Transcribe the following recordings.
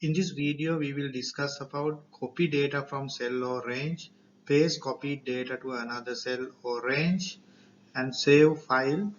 In this video, we will discuss about copy data from cell or range, paste copied data to another cell or range, and save file,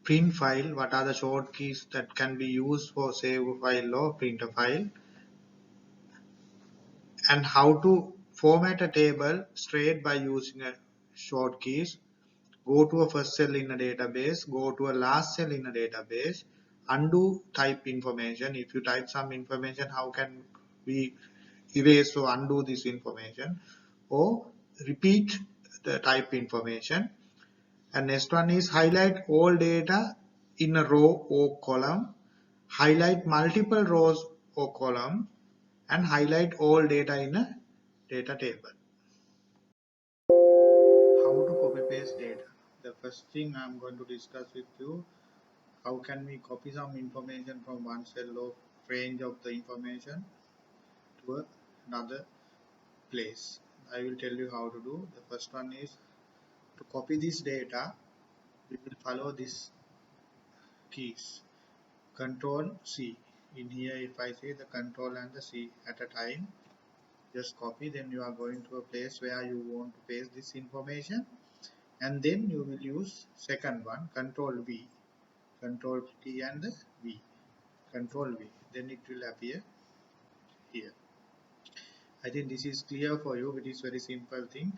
print file. What are the shortkeys that can be used for save file or print a file, and how to format a table straight by using a shortkeys. Go to a first cell in a database, go to a last cell in a database, undo type information. If you type some information, how can we erase or undo this information, or repeat the type information? And next one is highlight all data in a row or column, highlight multiple rows or column, and highlight all data in a data table. How to copy paste data? The first thing I'm going to discuss with you, how can we copy some information from one cell or range of the information to another place. I will tell you how to do. The first one is to copy this data. We will follow these keys. Control C. In here, if I say the control and the C at a time, just copy. Then you are going to a place where you want to paste this information, and then you will use second one, control V, control T and the V, control V. Then it will appear here. I think this is clear for you. It is very simple thing.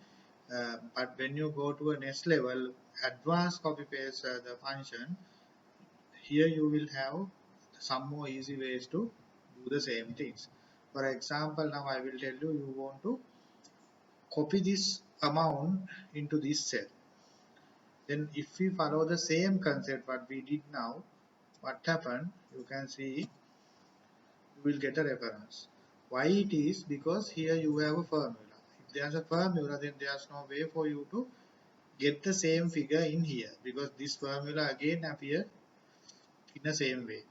But when you go to a next level, advanced copy paste the function, here you will have some more easy ways to do the same things. For example, now I will tell you, you want to copy this amount into this cell. Then if we follow the same concept what we did now, what happened, you can see you will get a reference. Why it is? Because here you have a formula. If there's a formula, then there's no way for you to get the same figure in here, because this formula again appear in the same way.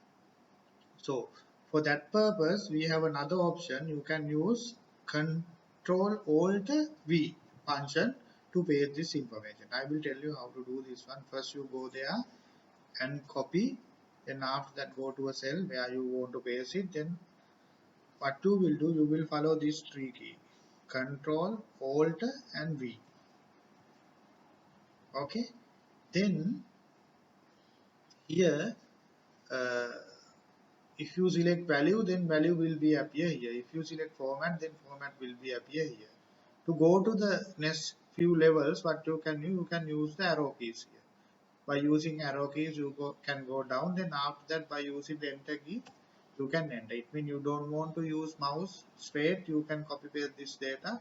So for that purpose, we have another option. You can use Control Alt V function to paste this information. I will tell you how to do this one. First you go there and copy. Then after that go to a cell where you want to paste it. Then what you will do, you will follow this three key. Control Alt and V. Okay. Then here uh, if you select value, then value will be appear here. If you select format, then format will be appear here. To go to the next few levels, what you can do, you can use the arrow keys here. By using arrow keys, you can go down. Then after that, by using the enter key, you can enter. It means you don't want to use mouse straight. You can copy paste this data,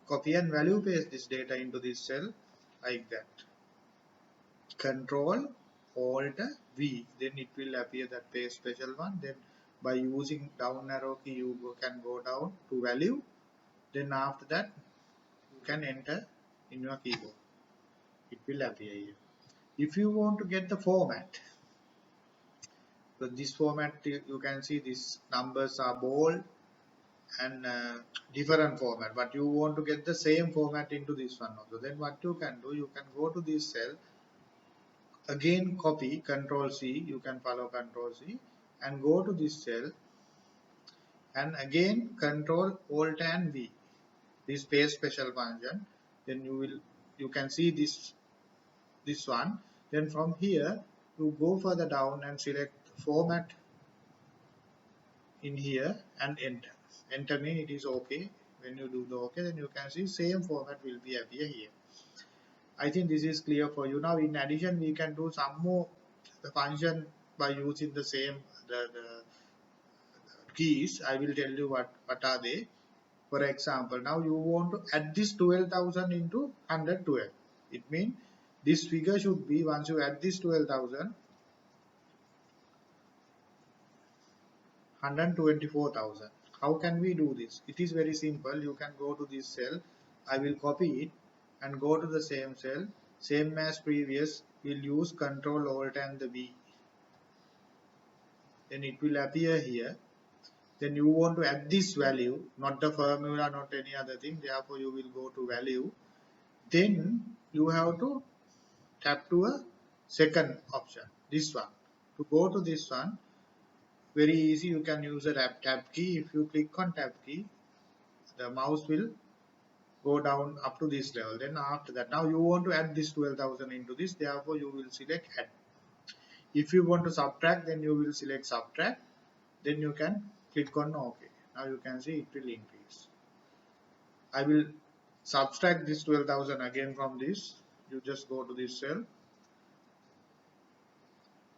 copy and value paste this data into this cell like that. Control Alt V, then it will appear that paste special one. Then by using down arrow key, you can go down to value. Then after that, you can enter in your keyboard. It will appear here. If you want to get the format, so this format, you can see these numbers are bold and different format, but you want to get the same format into this one also. Then what you can do, you can go to this cell, again copy, control C, you can follow control C, and go to this cell, and again control Alt and V, this paste special function. Then you can see this one. Then from here you go further down and select format in here and enter mean it is okay. When you do the okay, then you can see same format will be appear here. I think this is clear for you. Now in addition, we can do some more function by using the same the keys. I will tell you what are they. For example, now you want to add this 12,000 into 112. It means this figure should be, once you add this 12,000, 124,000. How can we do this? It is very simple. You can go to this cell. I will copy it and go to the same cell. Same as previous, we'll use Control Alt and the V. Then it will appear here. Then you want to add this value, not the formula, not any other thing. Therefore, you will go to value. Then you have to tap to a second option, this one. To go to this one, very easy. You can use a tab key. If you click on tab key, the mouse will go down up to this level. Then after that, now you want to add this 12,000 into this, therefore you will select add. If you want to subtract, then you will select subtract, then you can click on OK. Now you can see it will increase. I will subtract this 12,000 again from this. You just go to this cell,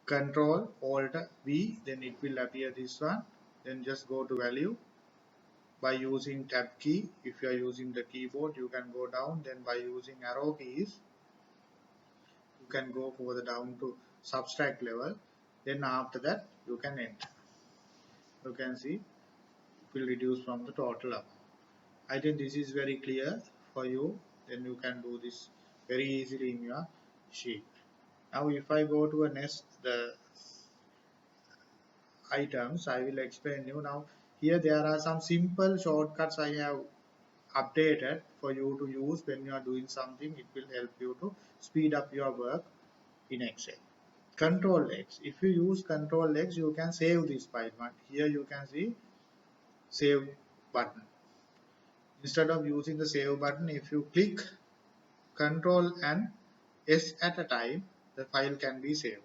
Control Alt V, then it will appear this one. Then just go to value by using tab key. If you are using the keyboard, you can go down. Then by using arrow keys, you can go further down to subtract level. Then after that, you can enter. You can see it will reduce from the total amount. I think this is very clear for you. Then you can do this very easily in your sheet. Now if I go to a next the items, I will explain you. Now here there are some simple shortcuts I have updated for you to use when you are doing something. It will help you to speed up your work in Excel. Control X. If you use Control X, you can save this file. But here you can see save button. Instead of using the save button, if you click Control and S at a time, the file can be saved.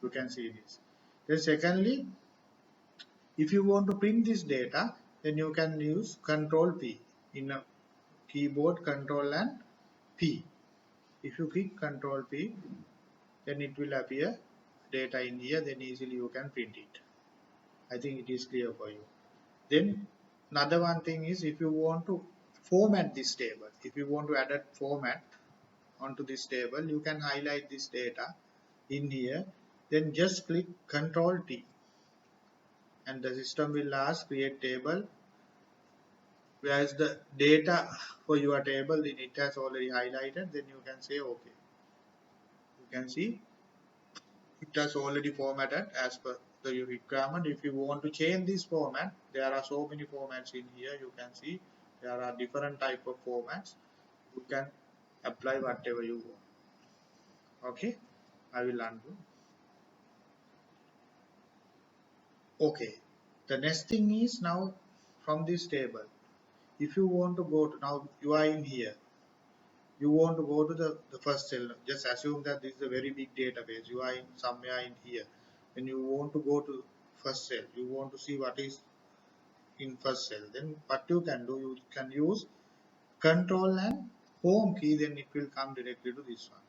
You can see this. Then secondly, if you want to print this data, then you can use Control P in a keyboard, Control and P. If you click Control P, then it will appear data in here, then easily you can print it. I think it is clear for you. Then another one thing is, if you want to format this table, if you want to add a format onto this table, you can highlight this data in here, then just click Control T and the system will ask create table. Whereas the data for your table, it has already highlighted, then you can say OK. You can see it has already formatted as per the requirement. If you want to change this format, there are so many formats in here. You can see there are different type of formats. You can apply whatever you want. Okay, I will undo. Okay, the next thing is now from this table, if you want to go to, now you are in here, you want to go to the first cell. Just assume that this is a very big database. You are in somewhere in here. When you want to go to first cell, you want to see what is in first cell. Then what you can do, you can use Control and Home key. Then it will come directly to this one.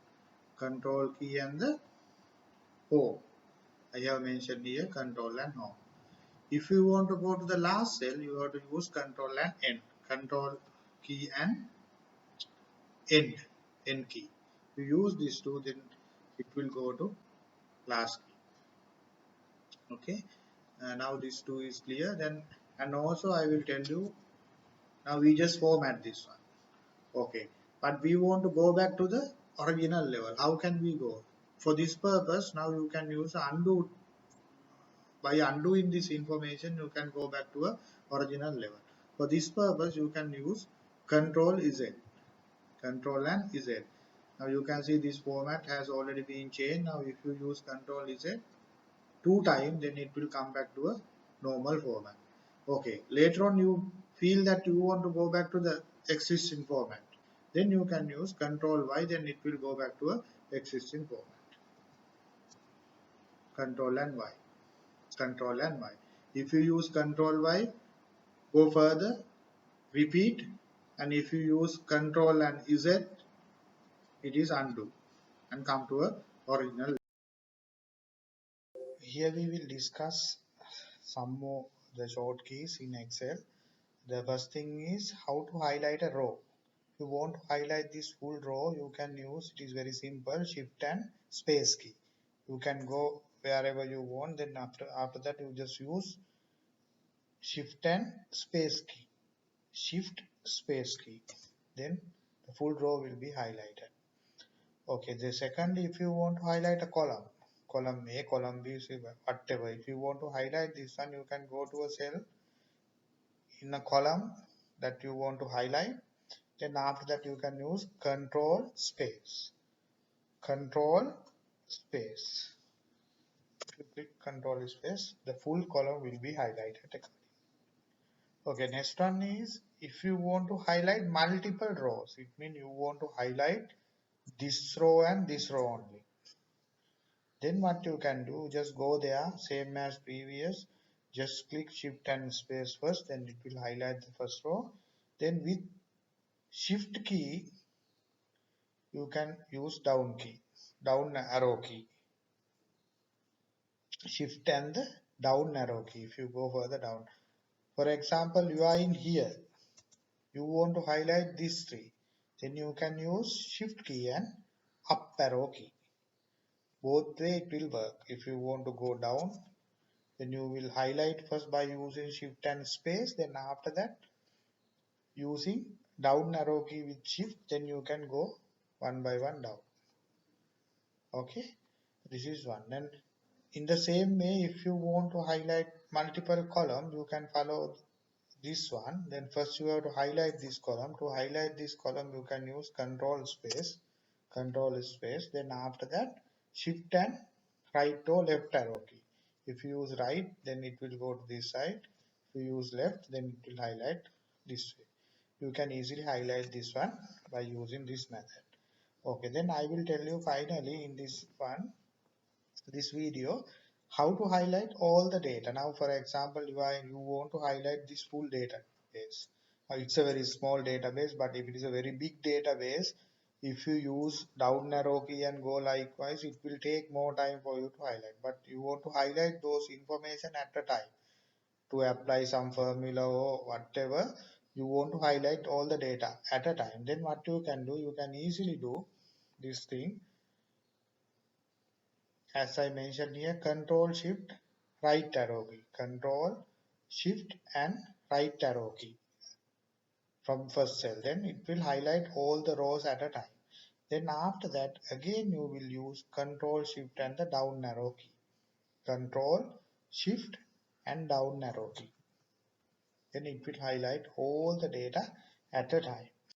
Control key and the Home. I have mentioned here Control and Home. If you want to go to the last cell, you have to use Control and End. Control key and End key. If you use these two, then it will go to last key. Okay. Now this two is clear. Then and also I will tell you. Now we just format this one. Okay. But we want to go back to the original level. How can we go? For this purpose, now you can use undo. By undoing this information, you can go back to a original level. For this purpose, you can use Control Z. Control and Z. Now you can see this format has already been changed. Now if you use Control Z two times, then it will come back to a normal format. Okay. Later on, you feel that you want to go back to the existing format. Then you can use Control Y. Then it will go back to a existing format. Control and Y. Control and Y. If you use Control Y, go further, repeat, and if you use Control and Z, it is undo and come to a original. Here we will discuss some more the short keys in Excel. The first thing is how to highlight a row. If you want to highlight this full row, you can use, it is very simple, Shift and Space key. You can go wherever you want, then after that you just use Shift and Space key. Shift Space key. Then the full row will be highlighted. Okay, the second, if you want to highlight a column, column A, column B, whatever. If you want to highlight this one, you can go to a cell in a column that you want to highlight. Then after that, you can use Control Space. Control Space. If you click control space, the full column will be highlighted. Okay, next one is if you want to highlight multiple rows, it means you want to highlight this row and this row only. Then what you can do, just go there, same as previous, just click shift and space first, then it will highlight the first row. Then with shift key, you can use down key, down arrow key, shift and the down arrow key if you go further down. For example, you are in here, you want to highlight these three, then you can use shift key and up arrow key. Both way it will work. If you want to go down, then you will highlight first by using shift and space, then after that using down arrow key with shift, then you can go one by one down. Okay, this is one. Then in the same way, if you want to highlight multiple column, you can follow this one. Then first you have to highlight this column. To highlight this column, you can use control space. Then after that, shift and right or left arrow key. If you use right, then it will go to this side. If you use left, then it will highlight this way. You can easily highlight this one by using this method. Okay, then I will tell you finally in this video, how to highlight all the data. Now, for example, you want to highlight this full database. It's a very small database, but if it is a very big database, if you use down arrow key and go likewise, it will take more time for you to highlight. But you want to highlight those information at a time to apply some formula or whatever. You want to highlight all the data at a time. Then what you can do, you can easily do this thing. As I mentioned here, control shift right arrow key, control shift and right arrow key from first cell. Then it will highlight all the rows at a time. Then after that, again you will use control shift and the down arrow key, control shift and down arrow key. Then it will highlight all the data at a time.